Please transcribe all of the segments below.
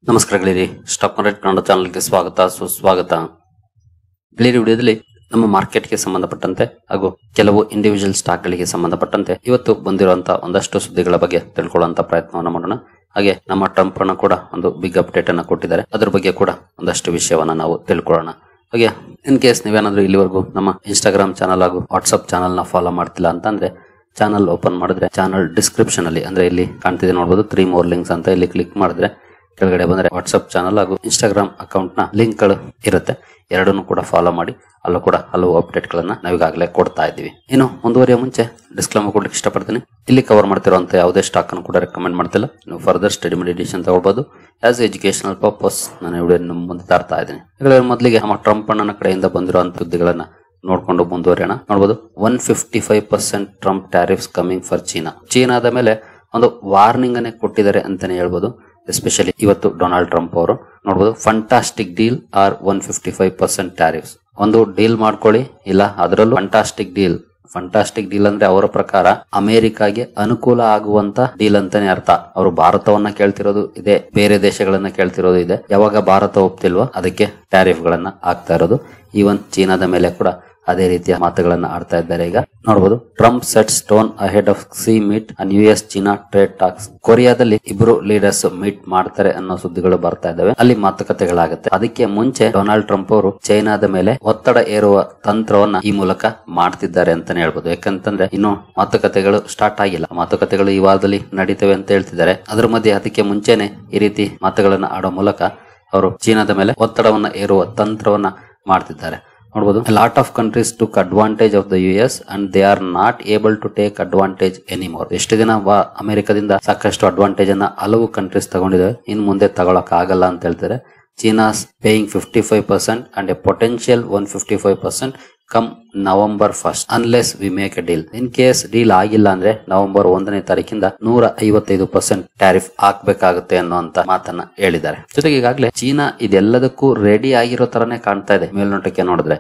ನಮಸ್ಕಾರ ಗೆಳೆಯರಿ, stock market Kannada ಚಾನಲ್ಗೆ ಸ್ವಾಗತ ಸುಸ್ವಾಗತ. ಗೆಳೆಯರಿ, ವಿಡಿಯೋದಲ್ಲಿ ನಮ್ಮ ಮಾರ್ಕೆಟ್ಗೆ ಸಂಬಂಧಪಟ್ಟಂತೆ ಹಾಗೂ ಕೆಲವು ಇಂಡಿವಿಜುವಲ್ ಸ್ಟಾಕ್ ಗಳಿಗೆ ಸಂಬಂಧಪಟ್ಟಂತೆ ಇವತ್ತು ಬಂದಿರುವಂತಹ ಒಂದಷ್ಟು ಸುದ್ದಿಗಳ ಬಗ್ಗೆ ತಿಳ್ಕೊಳ್ಳುವಂತ ಪ್ರಯತ್ನವನ್ನು ಮಾಡೋಣ. ಹಾಗೆ ನಮ್ಮ ಟ್ರಂಪ್ ಅನ್ನು ಕೂಡ ಒಂದು ಬಿಗ್ ಅಪ್ಡೇಟ್ ಅನ್ನು ಕೊಟ್ಟಿದ್ದಾರೆ, ಅದರ ಬಗ್ಗೆ ಕೂಡ ಒಂದಷ್ಟು ವಿಷಯವನ್ನ ನಾವು ತಿಳ್ಕೊಳ್ಳೋಣ. ಹಾಗೆ ಇನ್ ಕೇಸ್ ನೀವೇನಾದ್ರೂ ಇಲ್ಲಿವರೆಗೂ ನಮ್ಮ ಇನ್ಸ್ಟಾಗ್ರಾಮ್ ಚಾನಲ್ ಹಾಗೂ ವಾಟ್ಸ್ಆಪ್ ಚಾನಲ್ ನ ಫಾಲೋ ಮಾಡ್ತಿಲ್ಲ ಅಂತಂದ್ರೆ ಚಾನಲ್ ಓಪನ್ ಮಾಡಿದ್ರೆ ಚಾನಲ್ ಡಿಸ್ಕ್ರಿಪ್ಷನ್ ಅಲ್ಲಿ ಅಂದ್ರೆ ಇಲ್ಲಿ ಕಾಣ್ತಿದೆ ನೋಡಬಹುದು 3 more links ಅಂತ, ಇಲ್ಲಿ ಕ್ಲಿಕ್ ಮಾಡಿದ್ರೆ ಕೆಳಗಡೆ ಬಂದ್ರೆ ವಾಟ್ಸ್ಆಪ್ ಚಾನಲ್ ಹಾಗೂ ಇನ್ಸ್ಟಾಗ್ರಾಮ್ ಅಕೌಂಟ್ ನ ಲಿಂಕ್ ಗಳು ಇರುತ್ತೆ. ಎರಡನ್ನು ಕೂಡ ಫಾಲೋ ಮಾಡಿ, ಅಲ್ಲೂ ಕೂಡ ಹಲವು ಅಪ್ಡೇಟ್ ಗಳನ್ನ ನಾವೀಗಾಗಲೇ ಕೊಡ್ತಾ ಇದ್ದೀವಿ. ಇನ್ನು ಮುಂದುವರಿಯ ಮುಂಚೆ ಡಿಸ್ಕ್ಲೇಮರ್ ಕೊಡ್ಲಿಕ್ಕೆ ಇಷ್ಟಪಡ್ತೀನಿ. ಇಲ್ಲಿ ಕವರ್ ಮಾಡ್ತಿರುವಂತ ಯಾವುದೇ ಸ್ಟಾಕ್ ಅನ್ನು ಕೂಡ ರೆಕಮೆಂಡ್ ಮಾಡ್ತಿಲ್ಲ. ನೀವು ಫರ್ದರ್ ಸ್ಟಡಿ ಮೆಡಿಟೇಷನ್ ತಗೊಳ್ಬಹುದು. ಆಸ್ ಎಜುಕೇಶನಲ್ ಪರ್ಪಸ್ ನಾನು ವಿಡಿಯೋ ನಿಮ್ಮ ಮುಂದೆ ತರ್ತಾ ಇದ್ದೀನಿ. ಮೊದಲಿಗೆ ನಮ್ಮ ಟ್ರಂಪ್ ಅಣ್ಣನ ಕಡೆಯಿಂದ ಬಂದಿರುವಂತ ಸುದ್ದಿಗಳನ್ನ ನೋಡ್ಕೊಂಡು ಮುಂದುವರಿಯೋಣ. ನೋಡಬಹುದು 155% ಟ್ರಂಪ್ ಟ್ಯಾರಿಫ್ಸ್ ಕಮಿಂಗ್ ಫಾರ್ ಚೀನಾದ ಮೇಲೆ ಒಂದು ವಾರ್ನಿಂಗ್ ಅನ್ನೇ ಕೊಟ್ಟಿದ್ದಾರೆ ಅಂತಾನೆ ಹೇಳ್ಬೋದು. ಎಸ್ಪೆಷಲಿ ಇವತ್ತು ಡೊನಾಲ್ಡ್ ಟ್ರಂಪ್ ಅವರು ನೋಡಬಹುದು ಫಂಟಾಸ್ಟಿಕ್ ಡೀಲ್ ಆರ್ 155% ಟ್ಯಾರಿಫ್ಸ್. ಒಂದು ಡೀಲ್ ಮಾಡ್ಕೊಳ್ಳಿ, ಇಲ್ಲ ಅದರಲ್ಲೂ ಫಂಟಾಸ್ಟಿಕ್ ಡೀಲ್ ಅಂದ್ರೆ ಅವರ ಪ್ರಕಾರ ಅಮೆರಿಕಾಗೆ ಅನುಕೂಲ ಆಗುವಂತ ಡೀಲ್ ಅಂತಾನೆ ಅರ್ಥ. ಅವರು ಭಾರತವನ್ನ ಕೇಳ್ತಿರೋದು ಇದೆ, ಬೇರೆ ದೇಶಗಳನ್ನ ಕೇಳ್ತಿರೋದು ಇದೆ. ಯಾವಾಗ ಭಾರತ ಒಪ್ತಿಲ್ವೋ ಅದಕ್ಕೆ ಟ್ಯಾರಿಫ್ ಗಳನ್ನ ಹಾಕ್ತಾ ಇರೋದು. ಈವನ್ ಚೀನಾದ ಮೇಲೆ ಕೂಡ ಅದೇ ರೀತಿಯ ಮಾತುಗಳನ್ನ ಆಡ್ತಾ ಇದ್ದಾರೆ. ಈಗ ನೋಡಬಹುದು Trump sets tone ahead of Xi meet and US China trade talks. ಕೊರಿಯಾದಲ್ಲಿ ಇಬ್ರು ಲೀಡರ್ಸ್ ಮೀಟ್ ಮಾಡ್ತಾರೆ ಅನ್ನೋ ಸುದ್ದಿಗಳು ಬರ್ತಾ ಇದಾವೆ. ಅಲ್ಲಿ ಮಾತುಕತೆಗಳಾಗುತ್ತೆ. ಅದಕ್ಕೆ ಮುಂಚೆ ಡೊನಾಲ್ಡ್ ಟ್ರಂಪ್ ಅವರು ಚೈನಾದ ಮೇಲೆ ಒತ್ತಡ ಏರುವ ತಂತ್ರವನ್ನ ಈ ಮೂಲಕ ಮಾಡ್ತಿದ್ದಾರೆ ಅಂತಾನೆ ಹೇಳ್ಬೋದು. ಯಾಕಂತಂದ್ರೆ ಇನ್ನು ಮಾತುಕತೆಗಳು ಸ್ಟಾರ್ಟ್ ಆಗಿಲ್ಲ, ಮಾತುಕತೆಗಳು ಈ ವಾರದಲ್ಲಿ ನಡೀತವೆ ಅಂತ ಹೇಳ್ತಿದ್ದಾರೆ. ಅದ್ರ ಮಧ್ಯೆ ಅದಕ್ಕೆ ಮುಂಚೆನೆ ಈ ರೀತಿ ಮಾತುಗಳನ್ನ ಆಡೋ ಮೂಲಕ ಅವರು ಚೀನಾದ ಮೇಲೆ ಒತ್ತಡವನ್ನ ಏರುವ ತಂತ್ರವನ್ನ ಮಾಡ್ತಿದ್ದಾರೆ. ನೋಡಬಹುದು lot of countries took advantage of the US and they are not able to take advantage anymore. ಎಷ್ಟು ದಿನ ಅಮೆರಿಕದಿಂದ ಸಾಕಷ್ಟು ಅಡ್ವಾಂಟೇಜ್ ಅನ್ನ ಹಲವು ಕಂಟ್ರೀಸ್ ತಗೊಂಡಿದ್ದಾರೆ, ಇನ್ ಮುಂದೆ ತಗೊಳಕ್ ಆಗಲ್ಲ ಅಂತ ಹೇಳ್ತಾರೆ. China's paying 55% and A potential 155% come November 1st unless we make A deal. In case deal ಆಗಿಲ್ಲ ಅಂದ್ರೆ November 1ನೇ ತಾರೀಕಿಂದ 155% ಟ್ಯಾರಿಫ್ ಹಾಕ್ಬೇಕಾಗುತ್ತೆ ಅನ್ನುವಂತ ಮಾತನ್ನ ಹೇಳಿದ್ದಾರೆ. ಜೊತೆಗೆ ಈಗಾಗಲೇ ಚೀನಾ ಇದೆಲ್ಲದಕ್ಕೂ ರೆಡಿ ಆಗಿರೋ ತರನೇ ಕಾಣ್ತಾ ಇದೆ ಮೇಲ್ನೋಟಕ್ಕೆ ನೋಡಿದ್ರೆ.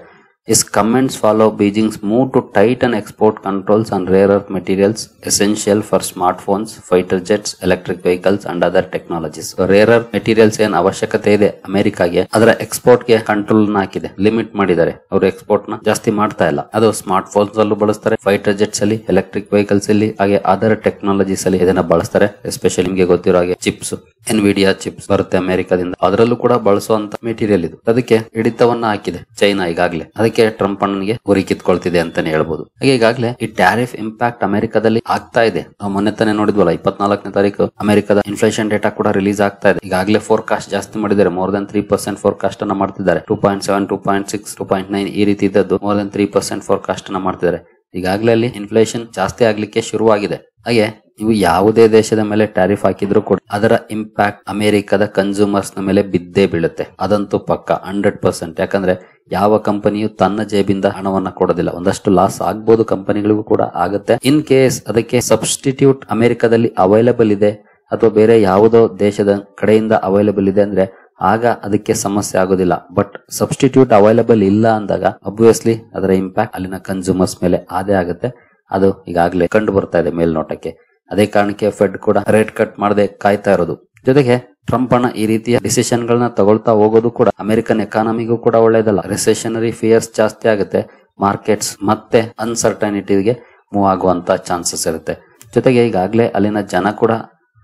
His comments follow Beijing's move to tighten export controls on rare earth materials essential for smartphones, fighter jets, electric vehicles and other technologies. So rare earth materials ಏನ್ ಅವಶ್ಯಕತೆ ಇದೆ ಅಮೆರಿಕಾಗೆ, ಅದರ ಎಕ್ಸ್ಪೋರ್ಟ್ ಗೆ ಕಂಟ್ರೋಲ್ ನ ಹಾಕಿದೆ, ಲಿಮಿಟ್ ಮಾಡಿದ್ದಾರೆ. ಅವರು ಎಕ್ಸ್ಪೋರ್ಟ್ ನ ಜಾಸ್ತಿ ಮಾಡ್ತಾ ಇಲ್ಲ. ಅದು ಸ್ಮಾರ್ಟ್ ಫೋನ್ಸ್ ಅಲ್ಲೂ ಬಳಸ್ತಾರೆ, ಫೈಟರ್ ಜೆಟ್ಸ್ ಅಲ್ಲಿ, ಎಲೆಕ್ಟ್ರಿಕ್ ವೆಹಿಕಲ್ಸ್ ಅಲ್ಲಿ, ಹಾಗೆ ಅದರ್ ಟೆಕ್ನಾಲಜೀಸ್ ಅಲ್ಲಿ ಇದನ್ನ ಬಳಸ್ತಾರೆ. ಎಸ್ಪೆಷಲಿ ನಿಮಗೆ ಗೊತ್ತಿರೋ ಹಾಗೆ ಚಿಪ್ಸ್, ಎನ್ವಿಡಿಯಾ ಚಿಪ್ಸ್ ಬರುತ್ತೆ ಅಮೆರಿಕದಿಂದ, ಅದರಲ್ಲೂ ಕೂಡ ಬಳಸುವಂತ ಮೆಟೀರಿಯಲ್ ಇದು. ಅದಕ್ಕೆ ಹಿಡಿತವನ್ನ ಹಾಕಿದೆ ಚೈನಾ ಈಗಾಗಲೇ. ಅದಕ್ಕೆ ಟ್ರಂಪ್ ಅಣ್ಣನಿಗೆ ಗುರಿ ಕಿತ್ಕೊಳ್ತಿದೆ ಅಂತಾನೆ ಹೇಳ್ಬೋದು. ಹಾಗೆ ಈಗಾಗಲೇ ಈ ಟ್ಯಾರಿಫ್ ಇಂಪ್ಯಾಕ್ಟ್ ಅಮೆರಿಕದಲ್ಲಿ ಆಗ್ತಾ ಇದೆ. ನಾವು ಮೊನ್ನೆ ತಾನೇ ನೋಡಿದ್ವಲ್ಲ, 24ನೇ ತಾರೀಕು ಅಮೆರಿಕದ ಇನ್ಫ್ಲೇಷನ್ ಡೇಟಾ ಕೂಡ ರಿಲೀಸ್ ಆಗ್ತಾ ಇದೆ. ಈಗಾಗಲೇ ಫೋರ್ಕಾಸ್ಟ್ ಜಾಸ್ತಿ ಮಾಡಿದ್ದಾರೆ, ಮೋರ್ ದನ್ 3% ಫೋರ್ಕಾಸ್ಟ್ ಅನ್ನ ಮಾಡ್ತಿದ್ದಾರೆ. 2.7, 2.6, 2.9 ಈ ರೀತಿ ಇದ್ದದ್ದು ಮೋರ್ ದನ್ 3% ಫೋರ್ಕಾಸ್ಟ್ ಅನ್ನ ಮಾಡ್ತಿದ್ದಾರೆ. ಈಗಾಗಲೇ ಅಲ್ಲಿ ಇನ್ಫ್ಲೇಷನ್ ಜಾಸ್ತಿ ಆಗ್ಲಿಕ್ಕೆ ಶುರುವಾಗಿದೆ. ಹಾಗೆ ನೀವು ಯಾವುದೇ ದೇಶದ ಮೇಲೆ ಟ್ಯಾರಿಫ್ ಹಾಕಿದ್ರು ಕೂಡ ಅದರ ಇಂಪ್ಯಾಕ್ಟ್ ಅಮೆರಿಕದ ಕನ್ಸ್ಯೂಮರ್ಸ್ ನ ಮೇಲೆ ಬಿದ್ದೇ ಬೀಳುತ್ತೆ. ಅದಂತೂ ಪಕ್ಕ 100%. ಯಾಕಂದ್ರೆ ಯಾವ ಕಂಪನಿಯು ತನ್ನ ಜೇಬಿಂದ ಹಣವನ್ನ ಕೊಡೋದಿಲ್ಲ. ಒಂದಷ್ಟು ಲಾಸ್ ಆಗ್ಬಹುದು, ಕಂಪನಿಗಳಿಗೂ ಕೂಡ ಆಗುತ್ತೆ. ಇನ್ ಕೇಸ್ ಅದಕ್ಕೆ ಸಬ್ಸ್ಟಿಟ್ಯೂಟ್ ಅಮೆರಿಕದಲ್ಲಿ ಅವೈಲೇಬಲ್ ಇದೆ ಅಥವಾ ಬೇರೆ ಯಾವುದೋ ದೇಶದ ಕಡೆಯಿಂದ ಅವೈಲೇಬಲ್ ಇದೆ ಅಂದ್ರೆ ಆಗ ಅದಕ್ಕೆ ಸಮಸ್ಯೆ ಆಗೋದಿಲ್ಲ. ಬಟ್ ಸಬ್ಸ್ಟಿಟ್ಯೂಟ್ ಅವೈಲೇಬಲ್ ಇಲ್ಲ ಅಂದಾಗ ಅಬ್ವಿಯಸ್ಲಿ ಅದರ ಇಂಪ್ಯಾಕ್ಟ್ ಅಲ್ಲಿನ ಕನ್ಸ್ಯೂಮರ್ಸ್ ಮೇಲೆ ಆದೇ ಆಗುತ್ತೆ. ಅದು ಈಗಾಗಲೇ ಕಂಡು ಬರ್ತಾ ಇದೆ ಮೇಲ್ನೋಟಕ್ಕೆ. ಅದೇ ಕಾರಣಕ್ಕೆ ಫೆಡ್ ಕೂಡ ರೇಟ್ ಕಟ್ ಮಾಡದೆ ಕಾಯ್ತಾ ಇರೋದು. ಜೊತೆಗೆ ಟ್ರಂಪ್ ಅಣ್ಣ ಈ ರೀತಿಯ ಡಿಸಿಷನ್ ಗಳನ್ನ ತಗೊಳ್ತಾ ಹೋಗೋದು ಕೂಡ ಅಮೆರಿಕನ್ ಎಕಾನಮಿಗೂ ಕೂಡ ಒಳ್ಳೇದಲ್ಲ. ರಿಸೆಷನರಿ ಫಿಯರ್ಸ್ ಜಾಸ್ತಿ ಆಗುತ್ತೆ, ಮಾರ್ಕೆಟ್ಸ್ ಮತ್ತೆ ಅನ್ಸರ್ಟನಿಟಿಗೆ ಮೂವ್ ಆಗುವಂತ ಚಾನ್ಸಸ್ ಇರುತ್ತೆ. ಜೊತೆಗೆ ಈಗಾಗಲೇ ಅಲ್ಲಿನ ಜನ ಕೂಡ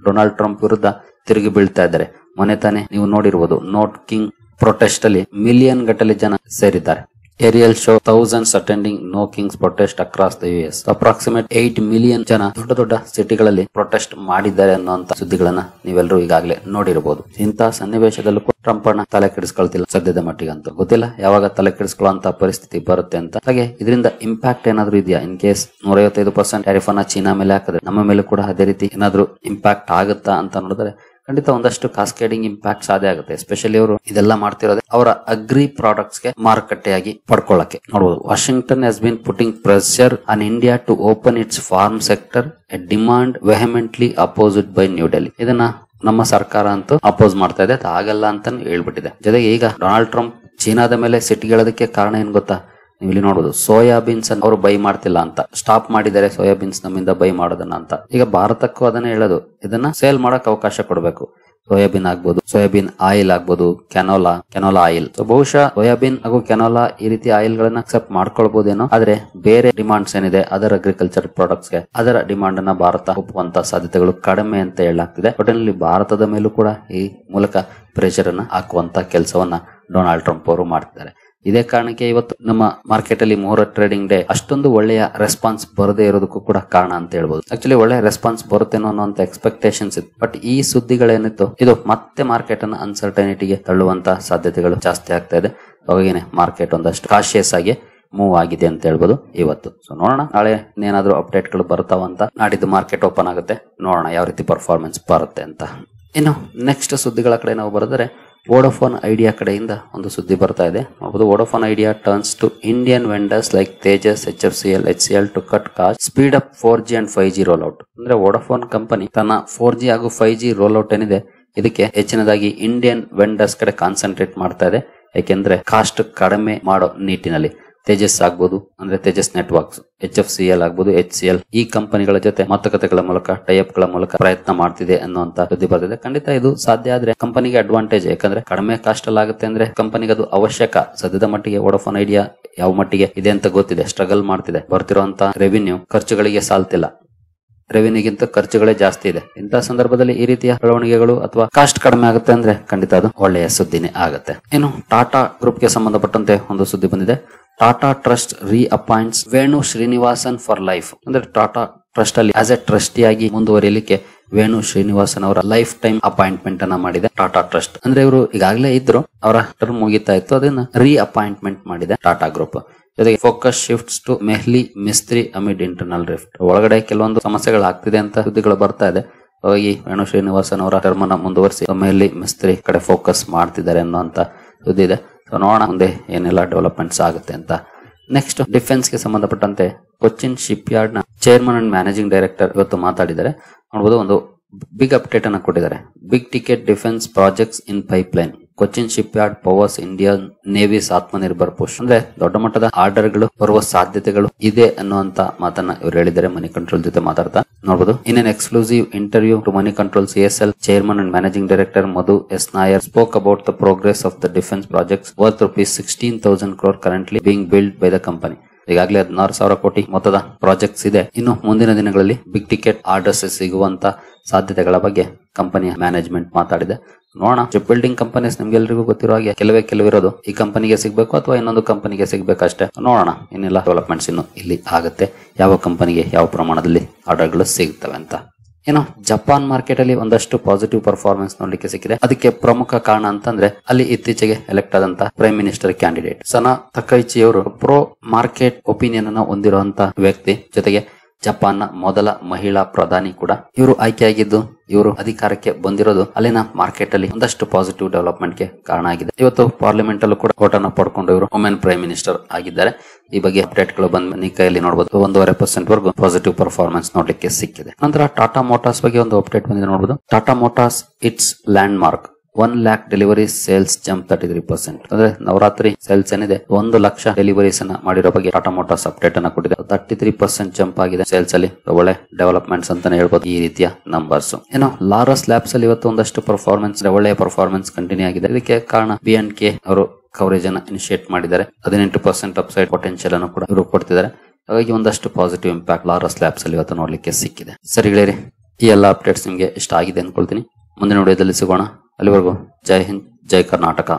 ಡೊನಾಲ್ಡ್ ಟ್ರಂಪ್ ವಿರುದ್ಧ ತಿರುಗಿ ಬೀಳ್ತಾ ಇದ್ದಾರೆ. ಮೊನ್ನೆ ತಾನೇ ನೀವು ನೋಡಿರ್ಬೋದು, ನೋಟ್ ಕಿಂಗ್ ಪ್ರೊಟೆಸ್ಟ್ ಅಲ್ಲಿ ಮಿಲಿಯನ್ ಗಟ್ಟಲೆ ಜನ ಸೇರಿದ್ದಾರೆ. Aerial show thousands attending No Kings protest across the US. Approximate 8 million ಜನ ದೊಡ್ಡ ದೊಡ್ಡ ಸಿಟಿಗಳಲ್ಲಿ ಪ್ರೊಟೆಸ್ಟ್ ಮಾಡಿದ್ದಾರೆ ಅನ್ನುವಂತ ಸುದ್ದಿಗಳನ್ನ ನೀವೆಲ್ಲರೂ ಈಗಾಗಲೇ ನೋಡಿರಬಹುದು. ಇಂತಹ ಸನ್ನಿವೇಶದಲ್ಲೂ ಟ್ರಂಪ್ ಅಣ್ಣ ತಲೆ ಕೆಡಿಸ್ಕೊಳ್ತಿಲ್ಲ ಸದ್ಯದ ಮಟ್ಟಿಗಂತೂ. ಗೊತ್ತಿಲ್ಲ ಯಾವಾಗ ತಲೆ ಕೆಡಿಸ್ಕೊಳ್ಳುವಂತ ಪರಿಸ್ಥಿತಿ ಬರುತ್ತೆ ಅಂತ. ಹಾಗೆ ಇದರಿಂದ ಇಂಪ್ಯಾಕ್ಟ್ ಏನಾದ್ರೂ ಇದೆಯಾ? ಇನ್ ಕೇಸ್ 155% ಟ್ಯಾರಿಫ್ ಅನ್ನ ಚೀನಾ ಮೇಲೆ ಹಾಕಿದ್ರೆ ನಮ್ಮ ಮೇಲೆ ಕೂಡ ಅದೇ ರೀತಿ ಏನಾದ್ರೂ ಇಂಪ್ಯಾಕ್ಟ್ ಆಗುತ್ತಾ ಅಂತ ನೋಡಿದ್ರೆ ಖಂಡಿತ ಒಂದಷ್ಟು ಕಾಸ್ಕೇಡಿಂಗ್ ಇಂಪ್ಯಾಕ್ಟ್ ಸಾಧ್ಯ ಆಗುತ್ತೆ. ಎಸ್ಪೆಷಲಿ ಅವರು ಇದೆಲ್ಲ ಮಾಡ್ತಿರೋದು ಅವರ ಅಗ್ರಿ ಪ್ರಾಡಕ್ಟ್ಸ್ ಗೆ ಮಾರುಕಟ್ಟೆಯಾಗಿ ಪಡ್ಕೊಳ್ಳಕ್ಕೆ. ನೋಡಬಹುದು, Washington has been putting pressure on India to open its farm sector, a demand vehemently opposed by New Delhi. ಇದನ್ನ ನಮ್ಮ ಸರ್ಕಾರ ಅಂತೂ ಅಪೋಸ್ ಮಾಡ್ತಾ ಇದೆ, ಆಗಲ್ಲ ಅಂತ ಹೇಳ್ಬಿಟ್ಟಿದೆ. ಜೊತೆಗೆ ಈಗ ಡೊನಾಲ್ಡ್ ಟ್ರಂಪ್ ಚೀನಾದ ಮೇಲೆ ಸಿಟ್ಟಿಗೆಳೋದಕ್ಕೆ ಕಾರಣ ಏನ್ ಗೊತ್ತಾ? ನೀವು ಇಲ್ಲಿ ನೋಡಬಹುದು, ಸೋಯಾಬೀನ್ಸ್ ಅವರು ಬೈ ಮಾಡ್ತಿಲ್ಲ ಅಂತ ಸ್ಟಾಪ್ ಮಾಡಿದ್ದಾರೆ. ಸೋಯಾಬೀನ್ಸ್ ನಮ್ಮಿಂದ ಬೈ ಮಾಡೋದನ್ನ ಅಂತ. ಈಗ ಭಾರತಕ್ಕೂ ಅದನ್ನೇ ಹೇಳೋದು, ಇದನ್ನ ಸೇಲ್ ಮಾಡಕ್ ಅವಕಾಶ ಕೊಡಬೇಕು. ಸೋಯಾಬೀನ್ ಆಗ್ಬೋದು, ಸೋಯಾಬೀನ್ ಆಯಿಲ್ ಆಗ್ಬೋದು, ಕೆನೋಲಾ ಆಯಿಲ್. ಸೊ ಬಹುಶಃ ಸೋಯಾಬೀನ್ ಹಾಗೂ ಕೆನೋಲಾ ಈ ರೀತಿ ಆಯಿಲ್ ಗಳನ್ನ ಅಕ್ಸೆಪ್ಟ್ ಮಾಡ್ಕೊಳ್ಬಹುದೇನೋ, ಆದ್ರೆ ಬೇರೆ ಡಿಮಾಂಡ್ಸ್ ಏನಿದೆ ಅದರ್ ಅಗ್ರಿಕಲ್ಚರ್ ಪ್ರಾಡಕ್ಟ್ಸ್ ಗೆ ಅದರ ಡಿಮಾಂಡ್ ಅನ್ನ ಭಾರತ ಒಪ್ಪುವಂತ ಸಾಧ್ಯತೆಗಳು ಕಡಿಮೆ ಅಂತ ಹೇಳಲಾಗ್ತಿದೆ. ಒಟ್ಟಿನಲ್ಲಿ ಭಾರತದ ಮೇಲೂ ಕೂಡ ಈ ಮೂಲಕ ಪ್ರೆಷರ್ ಅನ್ನ ಹಾಕುವಂತ ಕೆಲಸವನ್ನ ಡೊನಾಲ್ಡ್ ಟ್ರಂಪ್ ಅವರು ಮಾಡ್ತಿದ್ದಾರೆ. ಇದೇ ಕಾರಣಕ್ಕೆ ಇವತ್ತು ನಮ್ಮ ಮಾರ್ಕೆಟ್ ಅಲ್ಲಿ ಮುಹೂರ್ತ ಟ್ರೇಡಿಂಗ್ ಡೇ ಅಷ್ಟೊಂದು ಒಳ್ಳೆಯ ರೆಸ್ಪಾನ್ಸ್ ಬರದೇ ಇರೋದಕ್ಕೂ ಕೂಡ ಕಾರಣ ಅಂತ ಹೇಳ್ಬೋದು. ಆಕ್ಚುಲಿ ಒಳ್ಳೆಯ ರೆಸ್ಪಾನ್ಸ್ ಬರುತ್ತೇನೋ ಅನ್ನೋಂತ ಎಕ್ಸ್ಪೆಕ್ಟೇಷನ್ಸ್ ಇತ್ತು. ಬಟ್ ಈ ಸುದ್ದಿಗಳೇನಿತ್ತು ಇದು ಮತ್ತೆ ಮಾರ್ಕೆಟ್ ಅನ್ನ ಅನ್ಸರ್ಟನಿಟಿಗೆ ತಳ್ಳುವಂತ ಸಾಧ್ಯತೆಗಳು ಜಾಸ್ತಿ ಆಗ್ತಾ ಇದೆ. ಹಾಗೇನೆ ಮಾರ್ಕೆಟ್ ಒಂದಷ್ಟು ಕಾಶಿಯಸ್ ಆಗಿ ಮೂವ್ ಆಗಿದೆ ಅಂತ ಹೇಳ್ಬೋದು ಇವತ್ತು. ಸೊ ನೋಡೋಣ ನಾಳೆ ಏನಾದ್ರೂ ಅಪ್ಡೇಟ್ ಗಳು ಬರ್ತಾವಂತ. ನಾಡಿದ್ದು ಮಾರ್ಕೆಟ್ ಓಪನ್ ಆಗುತ್ತೆ, ನೋಡೋಣ ಯಾವ ರೀತಿ ಪರ್ಫಾರ್ಮೆನ್ಸ್ ಬರುತ್ತೆ ಅಂತ. ಇನ್ನು ನೆಕ್ಸ್ಟ್ ಸುದ್ದಿಗಳ ಕಡೆ ನಾವು ಬರೆದರೆ ವೋಡಾಫೋನ್ ಐಡಿಯಾ ಕಡೆಯಿಂದ ಒಂದು ಸುದ್ದಿ ಬರ್ತಾ ಇದೆ. Vodafone Idea turns to Indian vendors like Tejas, HFCL, HCL to cut cost, speed up 4G and 5G roll out. ಅಂದ್ರೆ ವೋಡಾಫೋನ್ ಕಂಪನಿ ತನ್ನ 4G ಹಾಗೂ 5G ರೋಲ್ ಔಟ್ ಏನಿದೆ ಇದಕ್ಕೆ ಹೆಚ್ಚಿನದಾಗಿ ಇಂಡಿಯನ್ ವೆಂಡರ್ಸ್ ಕಡೆ ಕಾನ್ಸಂಟ್ರೇಟ್ ಮಾಡ್ತಾ ಇದೆ. ಯಾಕೆಂದ್ರೆ ಕಾಸ್ಟ್ ಕಡಿಮೆ ಮಾಡೋ ನಿಟ್ಟಿನಲ್ಲಿ ತೇಜಸ್ ಆಗ್ಬೋದು, ಅಂದ್ರೆ ತೇಜಸ್ ನೆಟ್ವರ್ಕ್ಸ್, HFCL ಆಗ್ಬೋದು, HCL ಈ ಕಂಪನಿಗಳ ಜೊತೆ ಮಾತುಕತೆಗಳ ಮೂಲಕ ಟೈಅಪ್ ಗಳ ಮೂಲಕ ಪ್ರಯತ್ನ ಮಾಡ್ತಿದೆ ಅನ್ನುವಂತ ಸುದ್ದಿ ಬರ್ತಿದೆ. ಖಂಡಿತ ಇದು ಸಾಧ್ಯ ಆದ್ರೆ ಕಂಪನಿಗೆ ಅಡ್ವಾಂಟೇಜ್. ಯಾಕಂದ್ರೆ ಕಡಿಮೆ ಕಾಸ್ಟ್ ಅಲ್ಲಿ ಆಗುತ್ತೆ ಅಂದ್ರೆ ಕಂಪನಿಗೆ ಅದು ಅವಶ್ಯಕ. ಸದ್ಯದ ಮಟ್ಟಿಗೆ ವೋಡಾಫೋನ್ ಐಡಿಯಾ ಯಾವ ಮಟ್ಟಿಗೆ ಇದೆ ಅಂತ ಗೊತ್ತಿದೆ, ಸ್ಟ್ರಗಲ್ ಮಾಡ್ತಿದೆ. ಬರ್ತಿರುವಂತ ರೆವಿನ್ಯೂ ಖರ್ಚುಗಳಿಗೆ ಸಾಲ್ತಿಲ್ಲ, ರೆವಿನ್ಯೂಗಿಂತ ಖರ್ಚುಗಳೇ ಜಾಸ್ತಿ ಇದೆ. ಇಂತಹ ಸಂದರ್ಭದಲ್ಲಿ ಈ ರೀತಿಯ ಬೆಳವಣಿಗೆಗಳು ಅಥವಾ ಕಾಸ್ಟ್ ಕಡಿಮೆ ಆಗುತ್ತೆ ಅಂದ್ರೆ ಖಂಡಿತ ಅದು ಒಳ್ಳೆಯ ಸುದ್ದಿನೇ ಆಗುತ್ತೆ. ಇನ್ನು ಟಾಟಾ ಗ್ರೂಪ್ ಗೆ ಸಂಬಂಧಪಟ್ಟಂತೆ ಒಂದು ಸುದ್ದಿ ಬಂದಿದೆ. ಟಾಟಾ ಟ್ರಸ್ಟ್ ರೀ appoints Venu Srinivasan for life. ಅಂದ್ರೆ ಟಾಟಾ ಟ್ರಸ್ಟ್ ಅಲ್ಲಿ ಆಸ್ ಎ ಟ್ರಸ್ಟಿಯಾಗಿ ಮುಂದುವರಿಯಲಿಕ್ಕೆ ವೇಣು ಶ್ರೀನಿವಾಸನ್ ಅವರ ಲೈಫ್ ಟೈಮ್ ಅಪಾಯಿಂಟ್ಮೆಂಟ್ ಅನ್ನ ಮಾಡಿದೆ ಟಾಟಾ ಟ್ರಸ್ಟ್. ಅಂದ್ರೆ ಇವರು ಈಗಾಗಲೇ ಇದ್ರು, ಅವರ ಟರ್ಮ್ ಮುಗಿತಾ ಇತ್ತು, ಅದನ್ನ ರೀ ಅಪಾಯಿಂಟ್ಮೆಂಟ್ ಮಾಡಿದೆ ಟಾಟಾ ಗ್ರೂಪ್. ಜೊತೆಗೆ focus shifts to Mehli Mistry amid internal rift. ಒಳಗಡೆ ಕೆಲವೊಂದು ಸಮಸ್ಯೆಗಳು ಆಗ್ತಿದೆ ಅಂತ ಸುದ್ದಿಗಳು ಬರ್ತಾ ಇದೆ. ಹಾಗಾಗಿ ವೇಣು ಶ್ರೀನಿವಾಸನ್ ಅವರ ಟರ್ಮ್ ಅನ್ನ ಮುಂದುವರಿಸಿ ಮೆಹ್ಲಿ ಮಿಸ್ತ್ರಿ ಕಡೆ ಫೋಕಸ್ ಮಾಡ್ತಿದ್ದಾರೆ ಅನ್ನುವಂತ ಸುದ್ದಿ ಇದೆ. ಸೊ ನೋಡೋಣ ಮುಂದೆ ಏನೆಲ್ಲ ಡೆವಲಪ್ಮೆಂಟ್ಸ್ ಆಗುತ್ತೆ ಅಂತ. ನೆಕ್ಸ್ಟ್ ಡಿಫೆನ್ಸ್ ಗೆ ಸಂಬಂಧಪಟ್ಟಂತೆ ಕೊಚ್ಚಿನ್ ಶಿಪ್ ಯಾರ್ಡ್ ನ ಚೇರ್ಮನ್ ಅಂಡ್ ಮ್ಯಾನೇಜಿಂಗ್ ಡೈರೆಕ್ಟರ್ ಇವತ್ತು ಮಾತಾಡಿದ್ದಾರೆ. ನೋಡಬಹುದು ಒಂದು ಬಿಗ್ ಅಪ್ಡೇಟ್ ಅನ್ನ ಕೊಟ್ಟಿದ್ದಾರೆ. Big ticket defence projects in pipeline, Cochin shipyard powers Indian navy's Atmanirbhar push. ಅಂದ್ರೆ ದೊಡ್ಡ ಮಟ್ಟದ ಆರ್ಡರ್ ಗಳು ಬರುವ ಸಾಧ್ಯತೆಗಳು ಇದೆ ಅನ್ನುವಂತ ಮಾತನ್ನ ಇವರು ಹೇಳಿದ್ದಾರೆ ಮನಿ ಕಂಟ್ರೋಲ್ ಜೊತೆ ಮಾತಾಡ್ತಾ. ನೋಡಬಹುದು in an exclusive interview to Moneycontrol CSL chairman and managing director Madhu S Nair spoke about the progress of the defence projects worth ₹16,000 crore currently being build by the company. ಈಗಾಗಲೇ 16,000 ಕೋಟಿ ಮೊತ್ತದ ಪ್ರಾಜೆಕ್ಟ್ಸ್ ಇದೆ. ಇನ್ನು ಮುಂದಿನ ದಿನಗಳಲ್ಲಿ ಬಿಗ್ ಟಿಕೆಟ್ ಆರ್ಡರ್ಸ್ ಸಿಗುವಂತ ಸಾಧ್ಯತೆಗಳ ಬಗ್ಗೆ ಕಂಪನಿಯ ಮ್ಯಾನೇಜ್ಮೆಂಟ್ ಮಾತಾಡಿದೆ. ನೋಡೋಣ, ಶಿಪ್ ಬಿಲ್ಡಿಂಗ್ ಕಂಪನೀಸ್ ನಿಮ್ಗೆಲ್ಲರಿಗೂ ಗೊತ್ತಿರೋ ಹಾಗೆ ಕೆಲವಿರೋದು ಈ ಕಂಪನಿಗೆ ಸಿಗಬೇಕು ಅಥವಾ ಇನ್ನೊಂದು ಕಂಪನಿಗೆ ಸಿಗಬೇಕಷ್ಟೇ. ನೋಡೋಣ ಇನ್ನೆಲ್ಲ ಡೆವಲಪ್ಮೆಂಟ್ಸ್ ಇನ್ನು ಇಲ್ಲಿ ಆಗುತ್ತೆ, ಯಾವ ಕಂಪನಿಗೆ ಯಾವ ಪ್ರಮಾಣದಲ್ಲಿ ಆರ್ಡರ್ಗಳು ಸಿಗುತ್ತವೆ ಅಂತ. ಏನೋ ಜಪಾನ್ ಮಾರ್ಕೆಟ್ ಅಲ್ಲಿ ಒಂದಷ್ಟು ಪಾಸಿಟಿವ್ ಪರ್ಫಾರ್ಮೆನ್ಸ್ ನೋಡ್ಲಿಕ್ಕೆ ಸಿಕ್ಕಿದೆ. ಅದಕ್ಕೆ ಪ್ರಮುಖ ಕಾರಣ ಅಂತಂದ್ರೆ ಅಲ್ಲಿ ಇತ್ತೀಚೆಗೆ ಎಲೆಕ್ಟ್ ಆದಂತ ಪ್ರೈಮ್ ಮಿನಿಸ್ಟರ್ ಕ್ಯಾಂಡಿಡೇಟ್ ಸನಾ ತಕೈಚಿ ಅವರು ಪ್ರೋ ಮಾರ್ಕೆಟ್ ಒಪಿನಿಯನ್ ಅನ್ನ ಹೊಂದಿರುವಂತ ವ್ಯಕ್ತಿ. ಜೊತೆಗೆ ಜಪಾನ್ನ ಮೊದಲ ಮಹಿಳಾ ಪ್ರಧಾನಿ ಕೂಡ ಇವರು ಆಯ್ಕೆಯಾಗಿದ್ದು, ಇವರು ಅಧಿಕಾರಕ್ಕೆ ಬಂದಿರೋದು ಅಲ್ಲಿನ ಮಾರ್ಕೆಟ್ ಅಲ್ಲಿ ಒಂದಷ್ಟು ಪಾಸಿಟಿವ್ ಡೆವಲಪ್ಮೆಂಟ್ ಗೆ ಕಾರಣ ಆಗಿದೆ. ಇವತ್ತು ಪಾರ್ಲಿಮೆಂಟ್ ಅಲ್ಲೂ ಕೂಡ ಓಟನ್ನ ಪಡ್ಕೊಂಡು ಇವರು ವುಮೆನ್ ಪ್ರೈಮ್ ಮಿನಿಸ್ಟರ್ ಆಗಿದ್ದಾರೆ. ಈ ಬಗ್ಗೆ ಅಪ್ಡೇಟ್ ಗಳು ಬಂದ ಕೈಯಲ್ಲಿ ನೋಡಬಹುದು. 1.5% ವರೆಗೂ ಪಾಸಿಟಿವ್ ಪರ್ಫಾರ್ಮೆನ್ಸ್ ನೋಡ್ಲಿಕ್ಕೆ ಸಿಕ್ಕಿದೆ. ನಂತರ ಟಾಟಾ ಮೋಟಾರ್ಸ್ ಬಗ್ಗೆ ಒಂದು ಅಪ್ಡೇಟ್ ಬಂದಿದೆ ನೋಡಬಹುದು. Tata motors it's land mark 1 lakh deliveries sales jump 33%. ಅಂದ್ರೆ ನವರಾತ್ರಿ ಸೇಲ್ಸ್ ಏನಿದೆ 1 ಲಕ್ಷ ಡೆಲಿವರೀಸ್ ಅನ್ನ ಮಾಡಿರೋ ಬಗ್ಗೆ ಟಾಟಾ ಮೋಟಾರ್ಸ್ ಅಪ್ಡೇಟ್ ಅನ್ನ ಕೊಟ್ಟಿದೆ. 33% ಜಂಪ್ ಆಗಿದೆ ಸೇಲ್ಸ್ ಅಲ್ಲಿ. ಒಳ್ಳೆ ಡೆವಲಪ್ಮೆಂಟ್ಸ್ ಅಂತಾನೆ ಹೇಳ್ಬೋದು ಈ ರೀತಿಯ ನಂಬರ್ಸ್. ಏನೋ ಲಾರಸ್ ಲ್ಯಾಬ್ಸ್ ಅಲ್ಲಿ ಇವತ್ತು ಒಂದಷ್ಟು ಪರ್ಫಾರ್ಮೆನ್ಸ್, ಒಳ್ಳೆಯ ಪರ್ಫಾರ್ಮೆನ್ಸ್ ಕಂಟಿನ್ಯೂ ಆಗಿದೆ. ಇದಕ್ಕೆ ಕಾರಣ B&K ಅವರು ಕವರೇಜ್ ಅನ್ನ ಇನಿಶಿಯೇಟ್ ಮಾಡಿದ್ದಾರೆ. 18% ಅಪ್ಸೈಡ್ ಪೊಟೆನ್ಶಿಯಲ್ ಅನ್ನು ಕೂಡ ಇವರು ಕೊಡ್ತಿದ್ದಾರೆ. ಹಾಗಾಗಿ ಒಂದಷ್ಟು ಪಾಸಿಟಿವ್ ಇಂಪ್ಯಾಕ್ಟ್ ಲಾರಸ್ ಲ್ಯಾಬ್ಸ್ ಅಲ್ಲಿ ಇವತ್ತು ನೋಡ್ಲಿಕ್ಕೆ ಸಿಕ್ಕಿದೆ. ಸರಿ ಗೆಳೆಯರೆ, ಈ ಎಲ್ಲ ಅಪ್ಡೇಟ್ಸ್ ನಿಮ್ಗೆ ಇಷ್ಟ ಆಗಿದೆ ಅನ್ಕೊಳ್ತೀನಿ. ಮುಂದಿನ ವಿಡಿಯೋದಲ್ಲಿ ಸಿಗೋಣ. ಅಲ್ಲಿವರೆಗೂ ಜೈ ಹಿಂದ್, ಜೈ ಕರ್ನಾಟಕ.